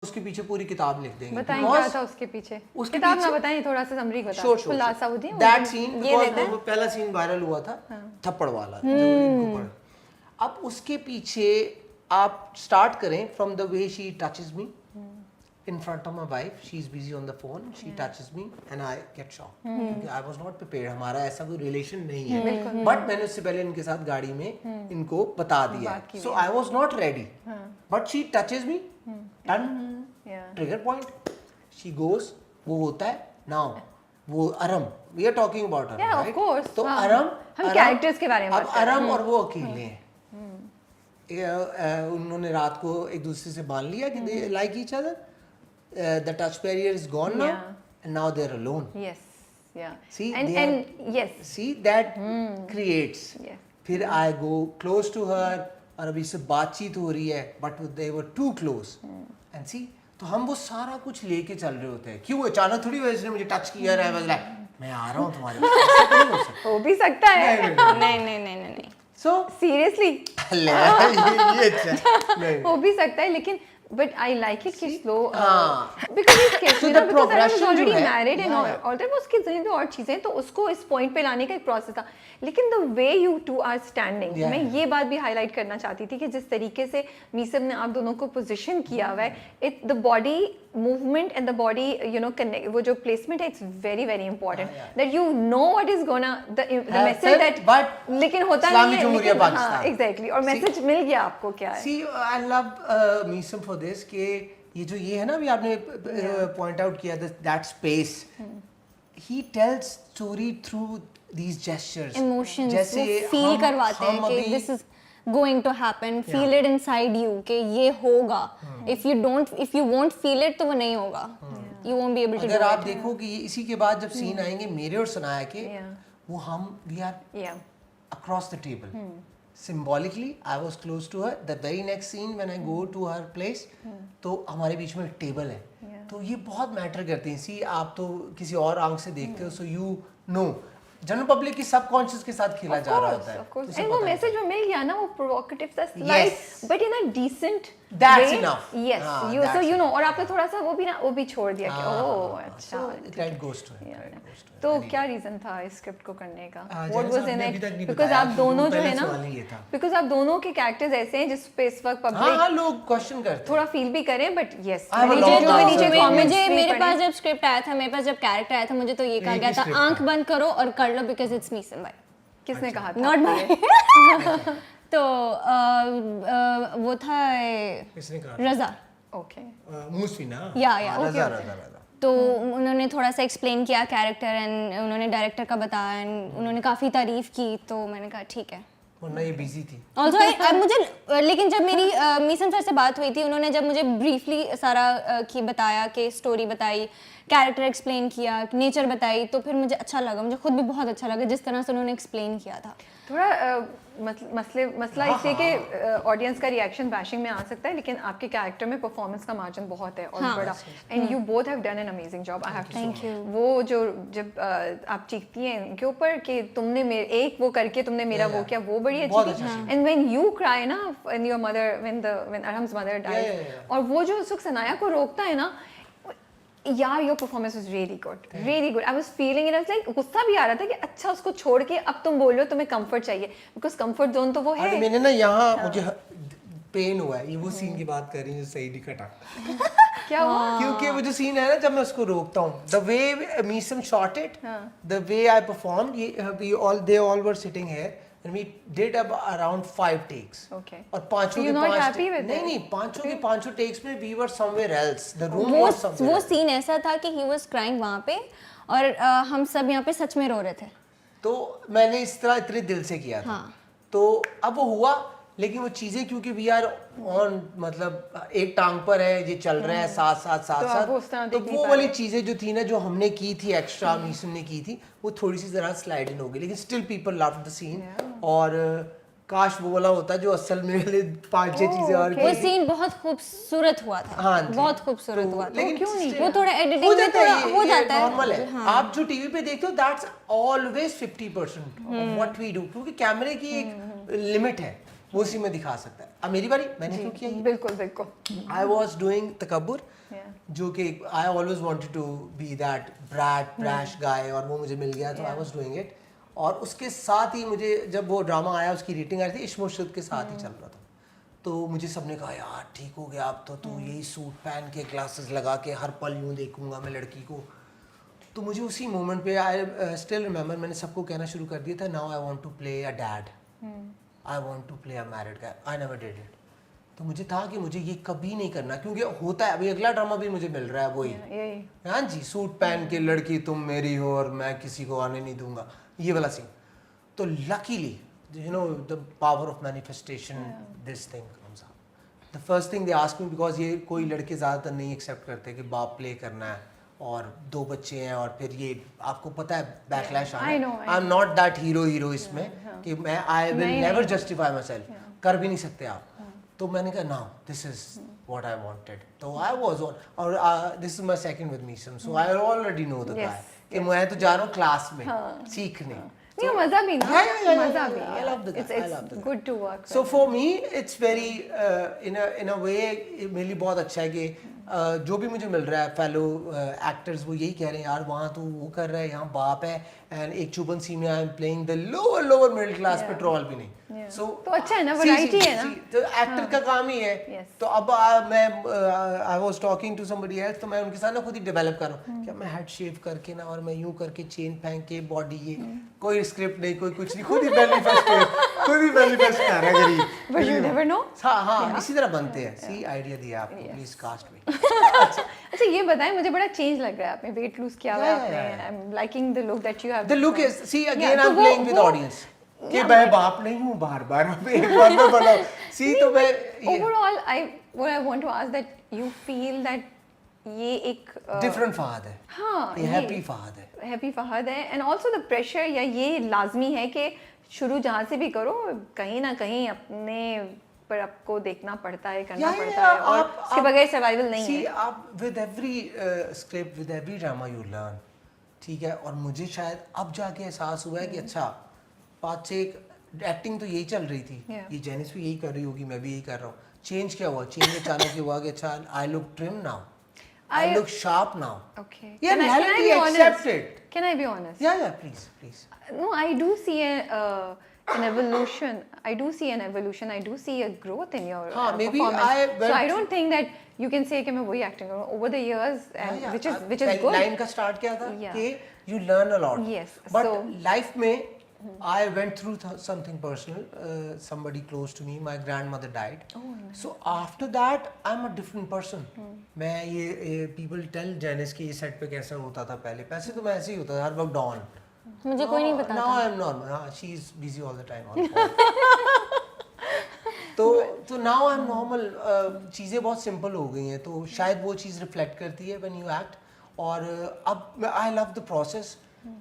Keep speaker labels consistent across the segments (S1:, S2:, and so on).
S1: उसके पीछे पूरी किताब लिख देंगे।
S2: बताएं क्या था उसके पीछे?
S1: उसके
S2: किताब
S1: पीछे
S2: ना बताएं, थोड़ा सा समरी बताएं।
S1: Sure. That scene, because पहला सीन वायरल हुआ था थप्पड़ वाला जो इनको पड़ा। अब उसके पीछे आप स्टार्ट करें from the way she touches me in front of my wife, she's busy on the phone, she touches me and I get shocked क्योंकि I was not prepared, हमारा ऐसा कोई रिलेशन नहीं है, बट मैंने उससे पहले इनके साथ गाड़ी में इनको बता दिया, so I was not ready, but she touches me, done, trigger point, she goes, वो होता है now, वो अरम, we are talking about अरम,
S2: yeah,
S1: right?
S2: of course,
S1: तो
S2: हम कैरेक्टर्स के बारे में
S1: अब अरम और वो अकेले हैं, उन्होंने रात को एक दूसरे से बांध लिया कि they like each other. The touch barrier is gone now, and now they're alone.
S2: Yes, yeah.
S1: See,
S2: and yes.
S1: See that creates.
S2: Yes.
S1: फिर I go close to her, और अभी से बातचीत हो रही है, but they were too close. And see, तो हम वो सारा कुछ लेके चल रहे होते हैं. क्यों अचानक थोड़ी वजह से मुझे टच किया रहा है, मतलब मैं आ रहा हूँ तुम्हारे पास, ऐसा तो नहीं हो सकता.
S2: हो भी सकता है.
S3: नहीं.
S1: So
S2: seriously.
S1: ये अच्छा.
S2: हो भी सकता है, लेकिन but I like it कि slow because he's kids,
S1: So
S2: you know,
S1: the
S2: because I was
S1: progression
S2: already
S1: जो है,
S2: married and
S1: yeah.
S2: all that, उसके ज़हन में और चीज़ें, तो उसको इस point पे लाने का एक process था, लेकिन the way you two are standing,
S1: Yeah.
S2: मैं ये बात भी highlight करना चाहती थी कि जिस तरीके से मीसम ने आप दोनों को position किया हुआ है, the body movement and the body, you know, connect, वो जो placement है, it's very very important, that you know what is gonna the message that,
S1: but
S2: लेकिन होता नहीं है, लेकिन हाँ exactly, और message मिल गया आपको क्या है?
S1: See, I love Meesam for this कि ये है ना, अभी आपने point out किया that space, he tells story through these gestures,
S3: emotions,
S1: जैसे
S3: वो feel करवाते हैं कि this is going to happen, feel it inside you कि ये होगा, if you won't feel it तो वो नहीं होगा, you won't be able to do it.
S1: अगर आप देखो कि इसी के बाद जब सीन आएंगे मेरे और सनाया के, वो हम we are across the table. Symbolically, I was close to her. The very next scene when I go to her place, तो हमारे बीच में टेबल है, तो ये बहुत मैटर करते हैं. सी आप तो किसी और आंख से देखते हो, so you know. General public की सबकॉन्शियस के साथ खेला जा रहा होता है.
S2: Of course. And वो मैसेज जो मिल गया ना, वो प्रोवोकेटिव था, slight, but in a decent
S1: That's
S2: way.
S1: enough.
S2: Yes, so you know, और आपने थोड़ा सा वो भी छोड़ दिया कि ओह अच्छा.
S1: That goes to it.
S2: तो क्या रीजन था इस स्क्रिप्ट को करने का? What was in it? Because आप दोनों जो है ना, because आप दोनों के कैरेक्टर्स ऐसे हैं जिस पे इस वक्त पब्लिक
S1: लोग क्वेश्चन करते हैं,
S2: थोड़ा फील भी करें, बट यस
S3: मुझे मेरे पास जब स्क्रिप्ट आया था, मेरे पास जब कैरेक्टर आया था, मुझे तो ये कहा गया था आंख बंद करो और कर लो बिकॉज इट्स मीसम भाई.
S2: किसने कहा था?
S3: नॉट भाई. तो वो था रजा.
S2: ओके.
S1: मूसी ना,
S3: या
S1: रजा.
S3: तो उन्होंने थोड़ा सा एक्सप्लेन किया कैरेक्टर एंड उन्होंने डायरेक्टर का बताया एंड उन्होंने काफ़ी तारीफ की, तो मैंने कहा ठीक है.
S1: वरना ये बिजी थी.
S3: ऑल्सो मुझे लेकिन जब मेरी मीसम सर से बात हुई थी, उन्होंने जब मुझे ब्रीफली सारा की बताया कि स्टोरी बताई, कैरेक्टर एक्सप्लेन किया, नेचर बताई, तो फिर मुझे अच्छा लगा, मुझे खुद भी बहुत अच्छा लगा जिस तरह से उन्होंने एक्सप्लेन किया था.
S2: थोड़ा मसला इसलिए कि ऑडियंस का रिएक्शन बैशिंग में आ सकता है, लेकिन आपके कैरेक्टर में परफॉर्मेंस का मार्जिन बहुत है और बड़ा, and you both have done an amazing job. I have to
S3: thank you.
S2: वो जो जब आप चीखती हैं इनके ऊपर कि तुमने एक वो करके तुमने मेरा वो किया, वो बड़ी अच्छी थी. एंड व्हेन यू क्राई ना, when your mother, when Arham's mother died, और वो जो सुख सनाया को रोकता है ना, यार your performance was really good, really good. I was feeling it, I was like, गुस्सा भी आ रहा था कि अच्छा उसको छोड़ के अब तुम बोल रहे हो तुम्हें कंफर्ट चाहिए, बिकॉज कंफर्ट जोन तो वो है.
S1: मैंने ना यहाँ मुझे पेन हुआ है, ये वो सीन की बात कर रही हूँ, सही नहीं कटा.
S2: क्या हुआ?
S1: क्योंकि वो जो सीन है ना, जब मैं उसको रोकता हूँ, the way Meesam shot it, the way I performed, they all were sitting here and we did around 5 takes.
S2: Okay.
S1: और पांचों के नहीं पांचों के पांचों takes में we were somewhere else. The room was somewhere.
S3: वो सीन ऐसा था कि he was crying वहाँ पे और हम सब यहाँ पे सच में रो रहे थे.
S1: तो मैंने इस तरह इतने दिल से किया था. तो अब वो हुआ, लेकिन वो चीजें क्योंकि वी आर ऑन, मतलब एक टांग पर है, ये चल रहा है साथ, तो वो वाली चीजें जो थी ना, जो हमने की थी एक्स्ट्रा, मीसम ने की थी, वो थोड़ी सी जरा स्लाइड इन हो गई, लेकिन still people loved the scene. और काश वो वाला होता जो असल में 5-6 चीजें और
S3: वो सीन बहुत खूबसूरत हुआ था.
S1: हाँ,
S3: बहुत खूबसूरत हुआ था.
S1: लेकिन
S3: क्यों नहीं, वो थोड़ा एडिटिंग में थोड़ा हो जाता है,
S1: नॉर्मल है. आप जो टीवी पे देखते हो, that's always 50% of what we do, क्योंकि कैमरे की एक लिमिट है. वो उसी में दिखा सकता है। अब मेरी बारी, मैंने क्यों किया ये?
S2: बिल्कुल बिल्कुल।
S1: आई वॉज डूइंग तकब्बुर,
S2: Yeah.
S1: जो कि I always wanted to be that brat brash guy, और वो मुझे मिल गया, तो आई वाज डूइंग इट। और उसके साथ ही मुझे जब वो ड्रामा आया, उसकी रेटिंग आई थी, इश्क मुर्शिद के साथ ही चल रहा था, तो मुझे सबने कहा यार ठीक हो गया अब तो तू यही सूट पहन के ग्लासेस लगा के हर पल यूँ देखूंगा मैं लड़की को। तो मुझे उसी मोमेंट पे आई स्टिल रिमेंबर, मैंने सबको कहना शुरू कर दिया था, now I want to play a dad, I want to play a married guy, I never did it. तो मुझे था कि मुझे ये कभी नहीं करना, क्योंकि होता है, अभी अगला ड्रामा भी मुझे मिल रहा है वही,
S2: यही।
S1: हाँ जी, सूट पहन के लड़की तुम मेरी हो और मैं किसी को आने नहीं दूंगा, ये वाला सीन। तो luckily you know the power of manifestation, this thing comes out. The first thing they ask me, because ये कोई लड़के ज़्यादातर नहीं एक्सेप्ट करते कि बाप प्ले करना है और 2 बच्चे हैं, और फिर ये आपको पता है बैकलैश आना है। I am not that hero इसमें कि मैं I will never justify my self, कर भी नहीं सकते आप। तो मैंने कहा now this is what I wanted, तो आई वाज ऑन, और this is my second with Meesam, so I already know the guy कि मैं तो जा रहा हूँ क्लास में सीखने।
S2: नहीं, मजा भी ना, मजा भी।
S1: I love the guy. I love the guy.
S2: Good to work.
S1: So for me it's very in a way मेरे लिए बहुत अच्छा है कि जो भी मुझे मिल रहा है फेलो एक्टर्स, वो यही कह रहे हैं यार वहाँ तो वो कर रहा है, यहाँ बाप है, एंड एक चुबन सी में आई am playing the lower middle class, petrol भी नहीं। So
S2: तो अच्छा है ना, वैरायटी है ना,
S1: तो एक्टर का काम ही है। तो अब मैं I was talking to somebody else, तो मैं उनके साथ ना खुद ही डेवलप कर रहा हूँ, क्या मैं हेड शेव करके ना, और मैं यूं करके चेन पहन के बॉडी, ये कोई स्क्रिप्ट नहीं, कोई कुछ नहीं, खुद ही मैनिफेस्ट कर रहा है गरीब,
S2: बट यू नेवर नो।
S1: हाँ इसी तरह बनते हैं। सी आइडिया दिया आपको, प्लीज कास्ट मी।
S2: अच्छा ये बताएं, मुझे बड़ा चेंज लग रहा है, आपने वेट लूज किया हुआ है आपने, I am liking the look that you have.
S1: The look is, see again I am playing with audience कि मैं बाप नहीं हूँ, बार-बार अब एक बार मैं बनाऊं, सी तो मैं
S2: overall I want to ask that you feel that ये एक
S1: डिफरेंट फहद है,
S2: हाँ,
S1: ये हैप्पी फहद है,
S2: हैप्पी फहद है, एंड आल्सो द प्रेशर, या ये लाजमी है कि शुरू जहाँ से भी करो कहीं ना कहीं अपने पर आपको देखना पड़ता है, करना पड़ता है, और उसके बगैर सर्वाइवल नहीं है।
S1: आप with every script, with every drama you learn, ठीक है। और मुझे शायद अब जाके एहसास हुआ है कि अच्छा 5-6 एक्टिंग तो यही चल रही थी, ये जेनिस भी यही कर रही होगी, मैं भी यही कर रहा हूँ। चेंज क्या हुआ? चेंज अचानक हुआ कि अच्छा I look trim now, I look sharp now.
S2: Okay.
S1: Yeah, reality, accept it.
S2: Can I be honest?
S1: Yeah, please.
S2: No, I do see an evolution. I do see an evolution. I do see a growth in your
S1: maybe
S2: performance. So I don't think that you can say कि मैं वही acting करूँ over the years, and which is good.
S1: Line का start क्या था कि you learn a lot.
S2: Yes.
S1: But life में I went through something personal. Somebody close to me, my grandmother died. Oh, no. So after that, I'm a different person. मैं ये people tell Janice कि ये set पे कैसा होता था पहले. पैसे तो मैं ऐसे ही होता था हर वक्त डॉन.
S3: मुझे कोई नहीं बताता.
S1: Now I'm normal. हाँ, she is busy all the time on phone. तो now I'm normal. चीज़ें बहुत simple हो गई हैं, तो शायद वो चीज़ reflect करती है when you act. और अब I love the process.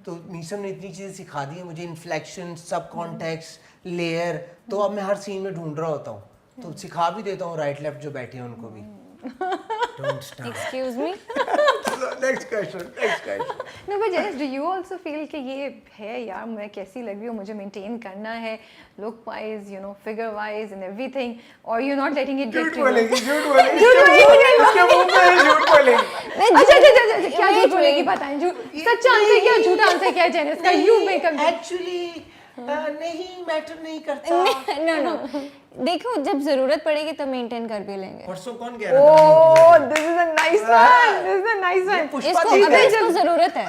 S1: तो मीसम ने इतनी चीज़ें सिखा दी है मुझे, इन्फ्लेक्शन, सब कॉन्टेक्स्ट, लेयर, तो अब मैं हर सीन में ढूंढ रहा होता हूँ, तो सिखा भी देता हूँ राइट लेफ्ट जो बैठे हैं उनको भी। Don't stop.
S3: Excuse me.
S1: Next question.
S2: No, but Janice, do you also feel कि ये है यार, मैं कैसी लग रही हूँ, मुझे maintain करना है, look wise, you know, figure wise and everything, or you're not letting it get to you?
S1: झूठ बोलेगी। इसके मुंह में झूठ बोलेगी।
S2: अच्छा, क्या झूठ बोलेगी बताएं, सच्चा आंसर क्या, झूठा आंसर क्या है Janice का? You make a
S1: Actually नहीं मैटर नहीं करता।
S3: No. देखो जब जरूरत पड़ेगी तो मेंटेन कर भी लेंगे।
S1: परसों कौन कह रहा था?
S2: Oh, this is a nice one. This is a nice one.
S3: इसको जरूरत है।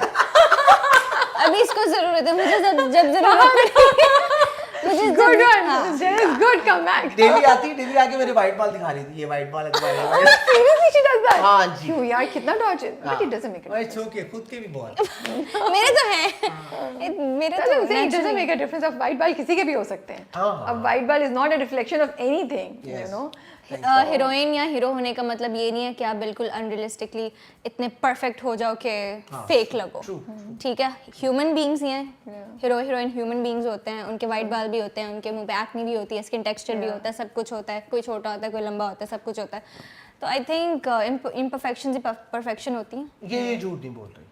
S3: अभी इसको जरूरत है, मुझे जब जरूरत पड़ेगी मुझे
S2: good one. Janice, good comeback.
S1: Daily आके मेरे वाइट बाल दिखा रही थी, ये वाइट बाल है तुम्हारे।
S2: Seriously, she does that?
S1: हाँ जी।
S2: क्यों यार, कितना torture? But it doesn't make a difference.
S1: It's okay, खुद के भी बॉल।
S3: मेरे तो हैं, मेरे तो
S2: it doesn't make a difference. अब white ball किसी के भी हो सकते हैं। अब white ball is not a reflection of anything, you know.
S3: Heroine या हीरो होने का मतलब ये नहीं है कि आप बिल्कुल अनरियलिस्टिकली इतने परफेक्ट हो जाओ कि फेक लगो, ठीक है। ह्यूमन बीइंग्स ही हैं, हीरो हीरोइन ह्यूमन बीइंग्स होते हैं, उनके वाइट बाल भी होते हैं, उनके मुंह पे एक्ने भी होती है, स्किन टेक्सचर भी होता है, सब कुछ होता है, कोई छोटा होता है, कोई लंबा होता है, सब कुछ होता है। तो आई थिंक इम्परफेक्शन से परफेक्शन होती है।
S1: ये झूठ नहीं बोल रही।